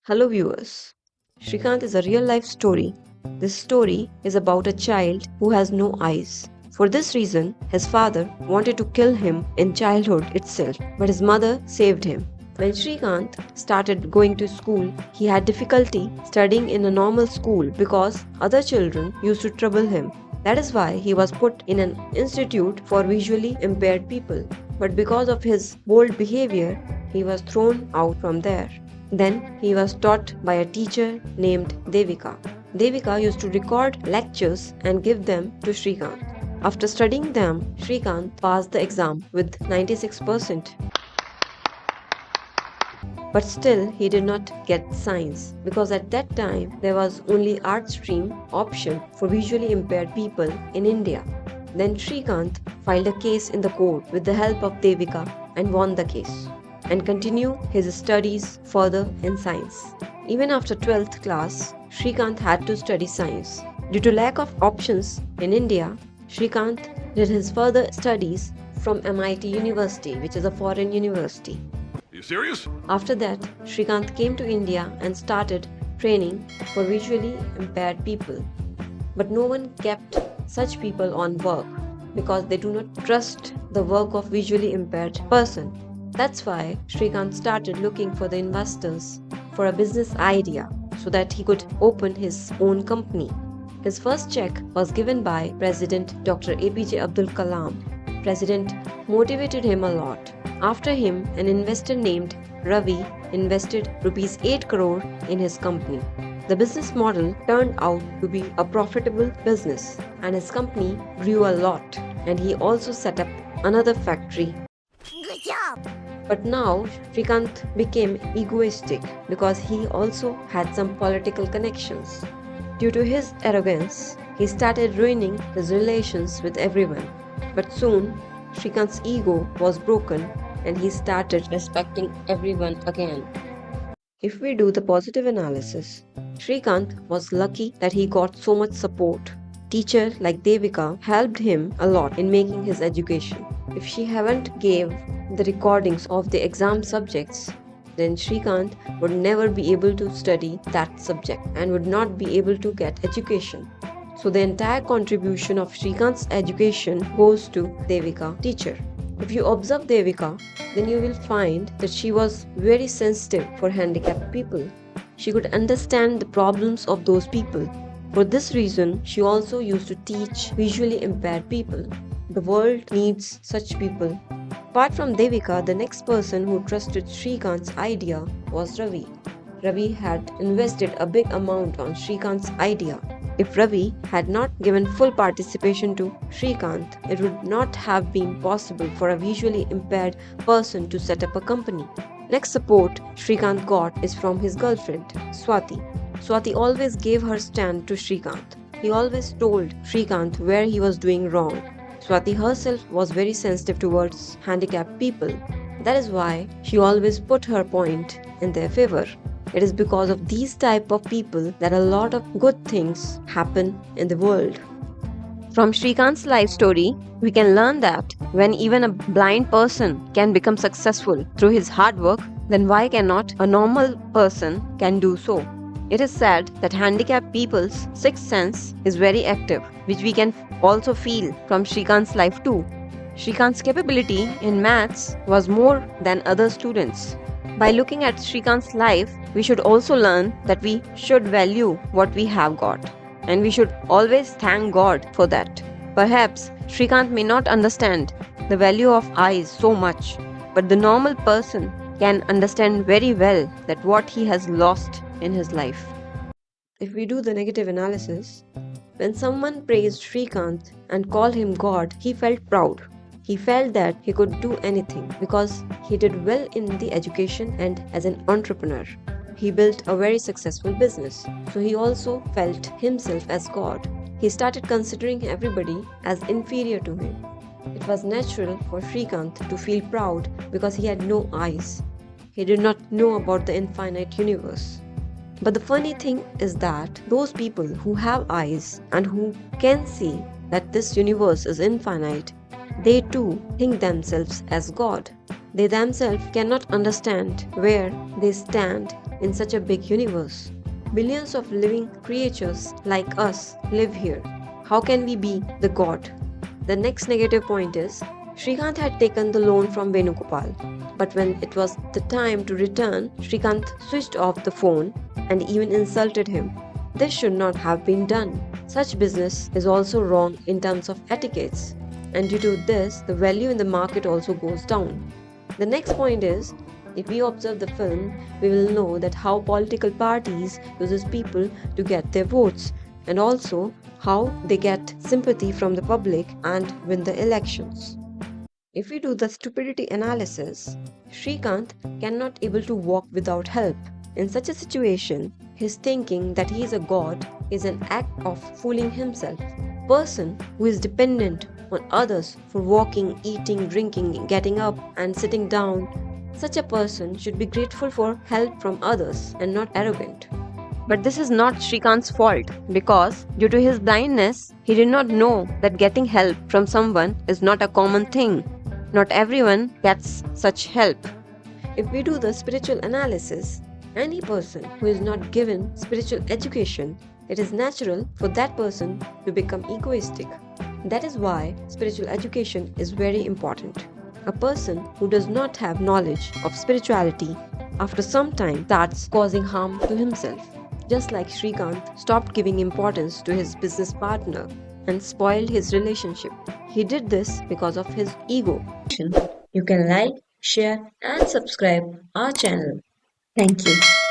Hello viewers. Srikanth is a real life story. This story is about a child who has no eyes. For this reason, his father wanted to kill him in childhood itself, but his mother saved him. When Srikanth started going to school, he had difficulty studying in a normal school because other children used to trouble him. That is why he was put in an institute for visually impaired people. But because of his bold behavior, he was thrown out from there. Then he was taught by a teacher named Devika. Devika used to record lectures and give them to Srikanth. After studying them, Srikanth passed the exam with 96%. But still, he did not get science because at that time there was only art stream option for visually impaired people in India. Then Srikanth filed a case in the court with the help of Devika and won the case and continue his studies further in science. Even after 12th class, Srikanth had to study science. Due to lack of options in India, Srikanth did his further studies from MIT University, which is a foreign university. Are you serious? After that, Srikanth came to India and started training for visually impaired people. But no one kept such people on work because they do not trust the work of visually impaired person. That's why Srikanth started looking for the investors for a business idea so that he could open his own company. His first check was given by President Dr. APJ Abdul Kalam. President motivated him a lot. After him, an investor named Ravi invested rupees 8 crore in his company. The business model turned out to be a profitable business and his company grew a lot, and he also set up another factory. Good job! But now Srikanth became egoistic because he also had some political connections. Due to his arrogance, he started ruining his relations with everyone. But soon, Srikanth's ego was broken and he started respecting everyone again. If we do the positive analysis, Srikanth was lucky that he got so much support. Teacher like Devika helped him a lot in making his education. If she hadn't gave the recordings of the exam subjects, then Srikanth would never be able to study that subject and would not be able to get education. So the entire contribution of Srikanth's education goes to Devika teacher. If you observe Devika, then you will find that she was very sensitive for handicapped people. She could understand the problems of those people. For this reason, she also used to teach visually impaired people. The world needs such people. Apart from Devika, the next person who trusted Srikanth's idea was Ravi. Ravi had invested a big amount on Srikanth's idea. If Ravi had not given full participation to Srikanth, it would not have been possible for a visually impaired person to set up a company. Next support Srikanth got is from his girlfriend, Swati. Swati always gave her stand to Srikanth. He always told Srikanth where he was doing wrong. Swati herself was very sensitive towards handicapped people. That is why she always put her point in their favor. It is because of these type of people that a lot of good things happen in the world. From Srikanth's life story, we can learn that when even a blind person can become successful through his hard work, then why cannot a normal person can do so? It is said that handicapped people's sixth sense is very active, which we can also feel from Srikanth's life too. Srikanth's capability in maths was more than other students. By looking at Srikanth's life, we should also learn that we should value what we have got, and we should always thank God for that. Perhaps Srikanth may not understand the value of eyes so much, but the normal person can understand very well that what he has lost in his life. If we do the negative analysis, when someone praised Srikanth and called him God, he felt proud. He felt that he could do anything because he did well in the education and as an entrepreneur. He built a very successful business, so he also felt himself as God. He started considering everybody as inferior to him. It was natural for Srikanth to feel proud because he had no eyes. He did not know about the infinite universe. But the funny thing is that those people who have eyes and who can see that this universe is infinite, they too think themselves as God. They themselves cannot understand where they stand in such a big universe? Billions of living creatures like us live here. How can we be the god? The next negative point is Srikanth had taken the loan from Venugopal, but when it was the time to return, Srikanth switched off the phone and even insulted him. This should not have been done. Such business is also wrong in terms of etiquettes, and due to this, the value in the market also goes down. The next point is if we observe the film, we will know that how political parties uses people to get their votes and also how they get sympathy from the public and win the elections. If we do the stupidity analysis, Srikanth cannot able to walk without help. In such a situation, his thinking that he is a god is an act of fooling himself. Person who is dependent on others for walking, eating, drinking, getting up and sitting down, such a person should be grateful for help from others and not arrogant. But this is not Srikanth's fault because due to his blindness, he did not know that getting help from someone is not a common thing. Not everyone gets such help. If we do the spiritual analysis, any person who is not given spiritual education, it is natural for that person to become egoistic. That is why spiritual education is very important. A person who does not have knowledge of spirituality after some time starts causing harm to himself. Just like Srikanth stopped giving importance to his business partner and spoiled his relationship. He did this because of his ego. You can like, share and subscribe our channel. Thank you.